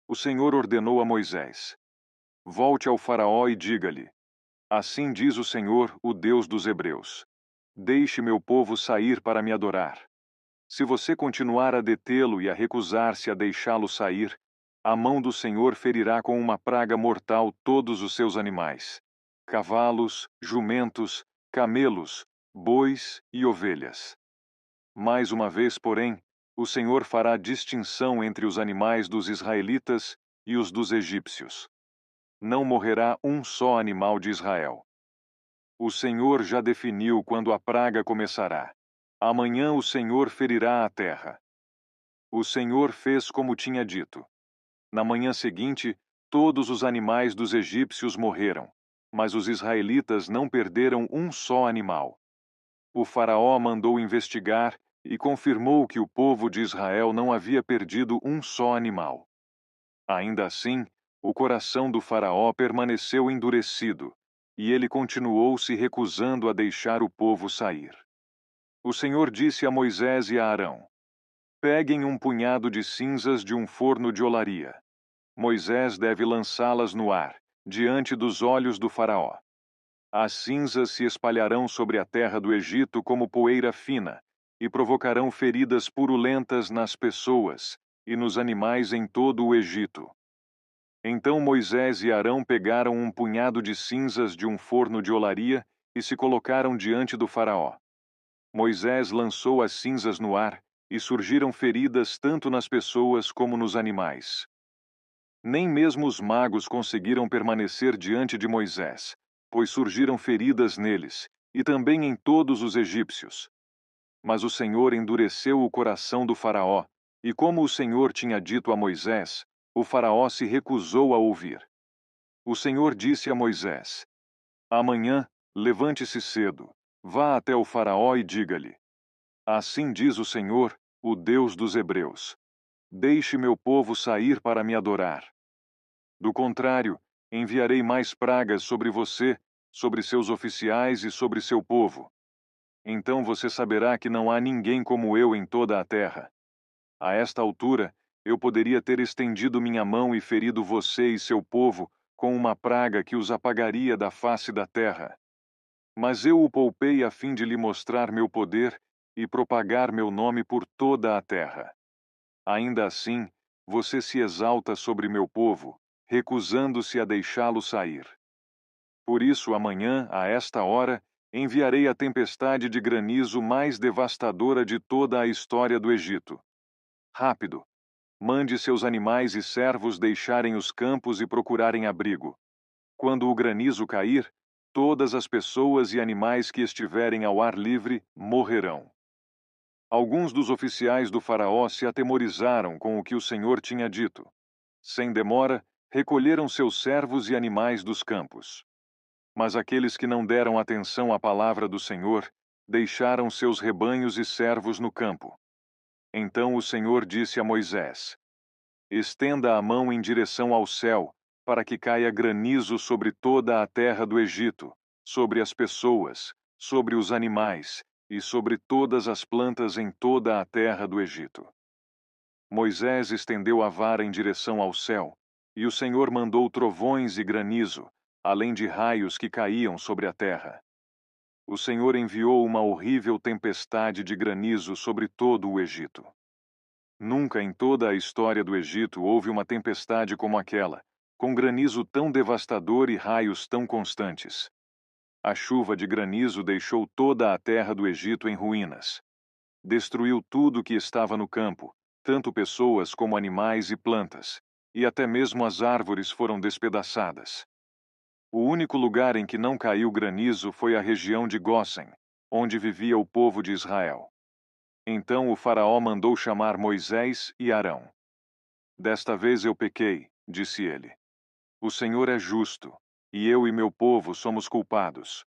O Senhor ordenou a Moisés: Volte ao Faraó e diga-lhe: Assim diz o Senhor, o Deus dos Hebreus: Deixe meu povo sair para me adorar. Se você continuar a detê-lo e a recusar-se a deixá-lo sair, a mão do Senhor ferirá com uma praga mortal todos os seus animais: cavalos, jumentos, camelos, bois e ovelhas. Mais uma vez, porém, o Senhor fará distinção entre os animais dos israelitas e os dos egípcios. Não morrerá um só animal de Israel. O Senhor já definiu quando a praga começará. Amanhã o Senhor ferirá a terra. O Senhor fez como tinha dito. Na manhã seguinte, todos os animais dos egípcios morreram, mas os israelitas não perderam um só animal. O Faraó mandou investigar e confirmou que o povo de Israel não havia perdido um só animal. Ainda assim, o coração do Faraó permaneceu endurecido, e ele continuou se recusando a deixar o povo sair. O Senhor disse a Moisés e a Arão: Peguem um punhado de cinzas de um forno de olaria. Moisés deve lançá-las no ar, diante dos olhos do Faraó. As cinzas se espalharão sobre a terra do Egito como poeira fina, e provocarão feridas purulentas nas pessoas e nos animais em todo o Egito. Então Moisés e Arão pegaram um punhado de cinzas de um forno de olaria e se colocaram diante do Faraó. Moisés lançou as cinzas no ar, e surgiram feridas tanto nas pessoas como nos animais. Nem mesmo os magos conseguiram permanecer diante de Moisés, pois surgiram feridas neles, e também em todos os egípcios. Mas o Senhor endureceu o coração do Faraó, e como o Senhor tinha dito a Moisés, o Faraó se recusou a ouvir. O Senhor disse a Moisés: Amanhã, levante-se cedo, vá até o Faraó e diga-lhe: Assim diz o Senhor, o Deus dos Hebreus: Deixe meu povo sair para me adorar. Do contrário, enviarei mais pragas sobre você, sobre seus oficiais e sobre seu povo. Então você saberá que não há ninguém como eu em toda a terra. A esta altura, eu poderia ter estendido minha mão e ferido você e seu povo com uma praga que os apagaria da face da terra. Mas eu o poupei a fim de lhe mostrar meu poder e propagar meu nome por toda a terra. Ainda assim, você se exalta sobre meu povo, recusando-se a deixá-lo sair. Por isso, amanhã, a esta hora, enviarei a tempestade de granizo mais devastadora de toda a história do Egito. Rápido! Mande seus animais e servos deixarem os campos e procurarem abrigo. Quando o granizo cair, todas as pessoas e animais que estiverem ao ar livre morrerão. Alguns dos oficiais do Faraó se atemorizaram com o que o Senhor tinha dito. Sem demora, recolheram seus servos e animais dos campos. Mas aqueles que não deram atenção à palavra do Senhor, deixaram seus rebanhos e servos no campo. Então o Senhor disse a Moisés: Estenda a mão em direção ao céu, para que caia granizo sobre toda a terra do Egito, sobre as pessoas, sobre os animais e sobre todas as plantas em toda a terra do Egito. Moisés estendeu a vara em direção ao céu, e o Senhor mandou trovões e granizo, além de raios que caíam sobre a terra. O Senhor enviou uma horrível tempestade de granizo sobre todo o Egito. Nunca em toda a história do Egito houve uma tempestade como aquela, com granizo tão devastador e raios tão constantes. A chuva de granizo deixou toda a terra do Egito em ruínas. Destruiu tudo que estava no campo, tanto pessoas como animais e plantas, e até mesmo as árvores foram despedaçadas. O único lugar em que não caiu granizo foi a região de Gósen, onde vivia o povo de Israel. Então o Faraó mandou chamar Moisés e Arão. Desta vez eu pequei, disse ele. O Senhor é justo, e eu e meu povo somos culpados.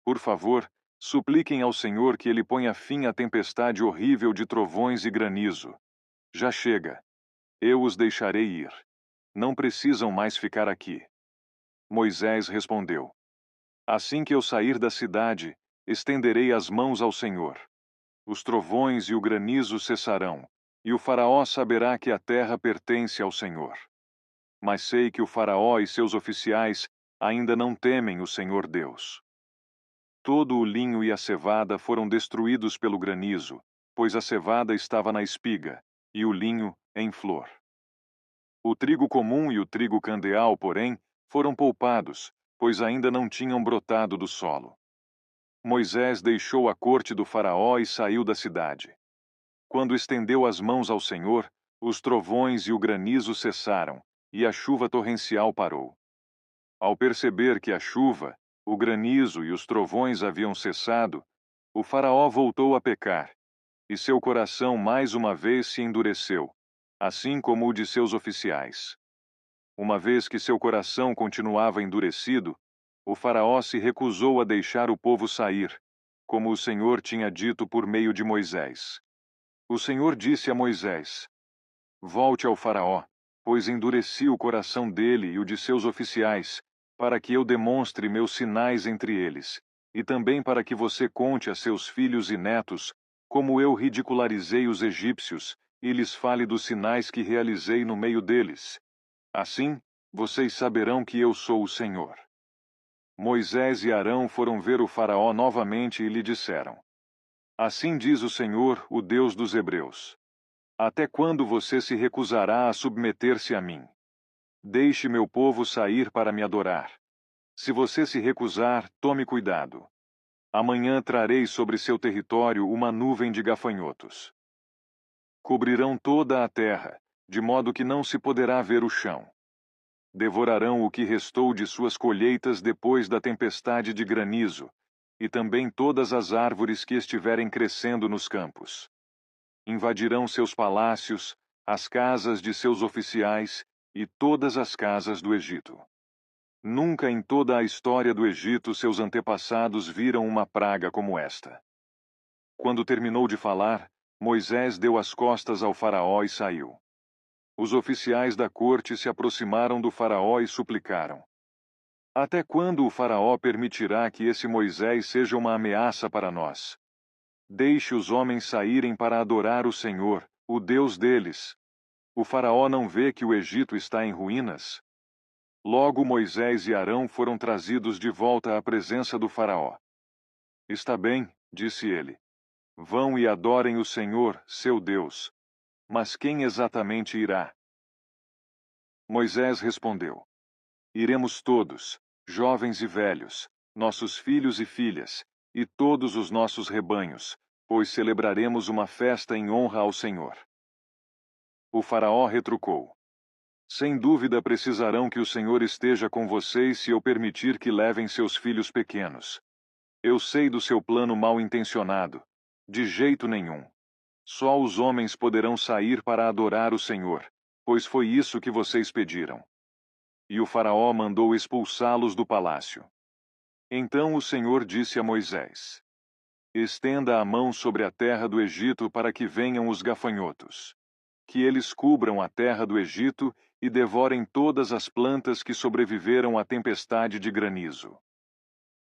Por favor, supliquem ao Senhor que ele ponha fim à tempestade horrível de trovões e granizo. Já chega. Eu os deixarei ir. Não precisam mais ficar aqui. Moisés respondeu: Assim que eu sair da cidade, estenderei as mãos ao Senhor. Os trovões e o granizo cessarão, e o Faraó saberá que a terra pertence ao Senhor. mas sei que o Faraó e seus oficiais ainda não temem o Senhor Deus. Todo o linho e a cevada foram destruídos pelo granizo, pois a cevada estava na espiga, e o linho em flor. O trigo comum e o trigo candeal, porém, foram poupados, pois ainda não tinham brotado do solo. Moisés deixou a corte do Faraó e saiu da cidade. Quando estendeu as mãos ao Senhor, os trovões e o granizo cessaram, e a chuva torrencial parou. Ao perceber que a chuva, o granizo e os trovões haviam cessado, o Faraó voltou a pecar, e seu coração mais uma vez se endureceu, assim como o de seus oficiais. Uma vez que seu coração continuava endurecido, o Faraó se recusou a deixar o povo sair, como o Senhor tinha dito por meio de Moisés. O Senhor disse a Moisés: Volte ao Faraó, pois endureci o coração dele e o de seus oficiais, para que eu demonstre meus sinais entre eles, e também para que você conte a seus filhos e netos como eu ridicularizei os egípcios, e lhes fale dos sinais que realizei no meio deles. Assim, vocês saberão que eu sou o Senhor. Moisés e Arão foram ver o Faraó novamente e lhe disseram: Assim diz o Senhor, o Deus dos Hebreus: Até quando você se recusará a submeter-se a mim? Deixe meu povo sair para me adorar. Se você se recusar, tome cuidado. Amanhã trarei sobre seu território uma nuvem de gafanhotos. Cobrirão toda a terra, de modo que não se poderá ver o chão. Devorarão o que restou de suas colheitas depois da tempestade de granizo, e também todas as árvores que estiverem crescendo nos campos. Invadirão seus palácios, as casas de seus oficiais e todas as casas do Egito. Nunca em toda a história do Egito seus antepassados viram uma praga como esta. Quando terminou de falar, Moisés deu as costas ao Faraó e saiu. Os oficiais da corte se aproximaram do Faraó e suplicaram: Até quando o Faraó permitirá que esse Moisés seja uma ameaça para nós? Deixe os homens saírem para adorar o Senhor, o Deus deles. O Faraó não vê que o Egito está em ruínas? Logo Moisés e Arão foram trazidos de volta à presença do Faraó. Está bem, disse ele. Vão e adorem o Senhor, seu Deus. Mas quem exatamente irá? Moisés respondeu: Iremos todos, jovens e velhos, nossos filhos e filhas, e todos os nossos rebanhos, pois celebraremos uma festa em honra ao Senhor. O Faraó retrucou: Sem dúvida precisarão que o Senhor esteja com vocês se eu permitir que levem seus filhos pequenos. Eu sei do seu plano mal-intencionado. De jeito nenhum. Só os homens poderão sair para adorar o Senhor, pois foi isso que vocês pediram. E o Faraó mandou expulsá-los do palácio. Então o Senhor disse a Moisés: Estenda a mão sobre a terra do Egito para que venham os gafanhotos. Que eles cubram a terra do Egito e devorem todas as plantas que sobreviveram à tempestade de granizo.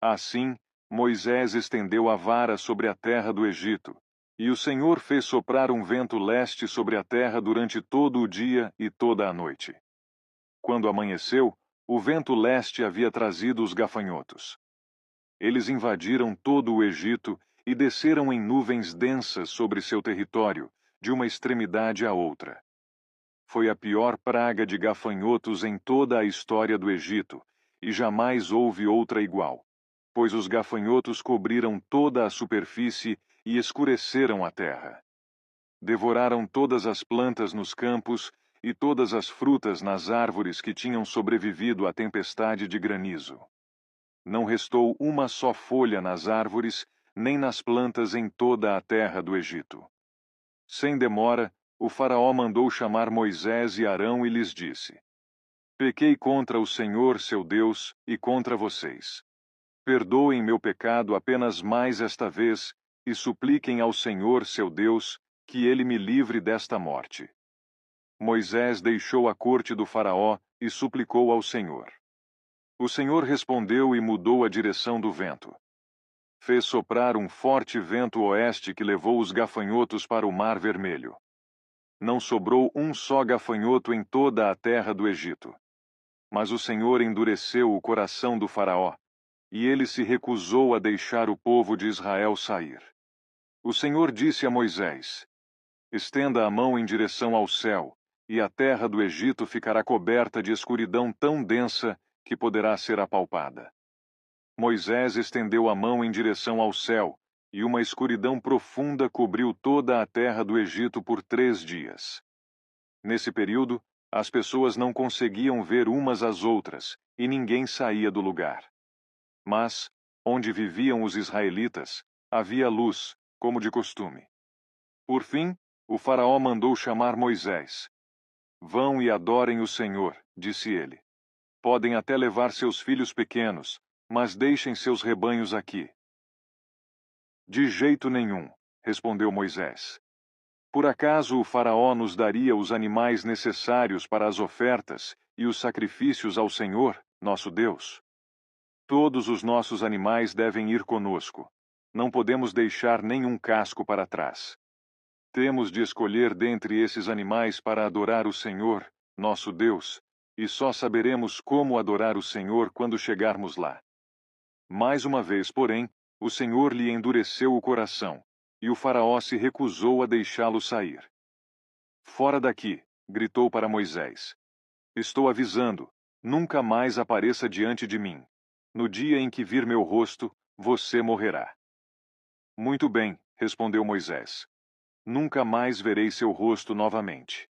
Assim, Moisés estendeu a vara sobre a terra do Egito, e o Senhor fez soprar um vento leste sobre a terra durante todo o dia e toda a noite. Quando amanheceu, o vento leste havia trazido os gafanhotos. Eles invadiram todo o Egito e desceram em nuvens densas sobre seu território, de uma extremidade à outra. Foi a pior praga de gafanhotos em toda a história do Egito, e jamais houve outra igual, pois os gafanhotos cobriram toda a superfície e escureceram a terra. Devoraram todas as plantas nos campos e todas as frutas nas árvores que tinham sobrevivido à tempestade de granizo. Não restou uma só folha nas árvores, nem nas plantas em toda a terra do Egito. Sem demora, o Faraó mandou chamar Moisés e Arão e lhes disse: Pequei contra o Senhor, seu Deus, e contra vocês. Perdoem meu pecado apenas mais esta vez e supliquem ao Senhor, seu Deus, que ele me livre desta morte. Moisés deixou a corte do Faraó e suplicou ao Senhor. O Senhor respondeu e mudou a direção do vento. Fez soprar um forte vento oeste que levou os gafanhotos para o Mar Vermelho. Não sobrou um só gafanhoto em toda a terra do Egito. Mas o Senhor endureceu o coração do Faraó, e ele se recusou a deixar o povo de Israel sair. O Senhor disse a Moisés: Estenda a mão em direção ao céu, e a terra do Egito ficará coberta de escuridão tão densa que poderá ser apalpada. Moisés estendeu a mão em direção ao céu, e uma escuridão profunda cobriu toda a terra do Egito por 3 dias. Nesse período, as pessoas não conseguiam ver umas às outras, e ninguém saía do lugar. Mas, onde viviam os israelitas, havia luz, como de costume. Por fim, o Faraó mandou chamar Moisés. Vão e adorem o Senhor, disse ele. Podem até levar seus filhos pequenos, mas deixem seus rebanhos aqui. De jeito nenhum, respondeu Moisés. Por acaso o Faraó nos daria os animais necessários para as ofertas e os sacrifícios ao Senhor, nosso Deus? Todos os nossos animais devem ir conosco. Não podemos deixar nenhum casco para trás. Temos de escolher dentre esses animais para adorar o Senhor, nosso Deus, e só saberemos como adorar o Senhor quando chegarmos lá. Mais uma vez, porém, o Senhor lhe endureceu o coração, e o Faraó se recusou a deixá-lo sair. Fora daqui, gritou para Moisés. Estou avisando, nunca mais apareça diante de mim. No dia em que vir meu rosto, você morrerá. Muito bem, respondeu Moisés. Nunca mais verei seu rosto novamente.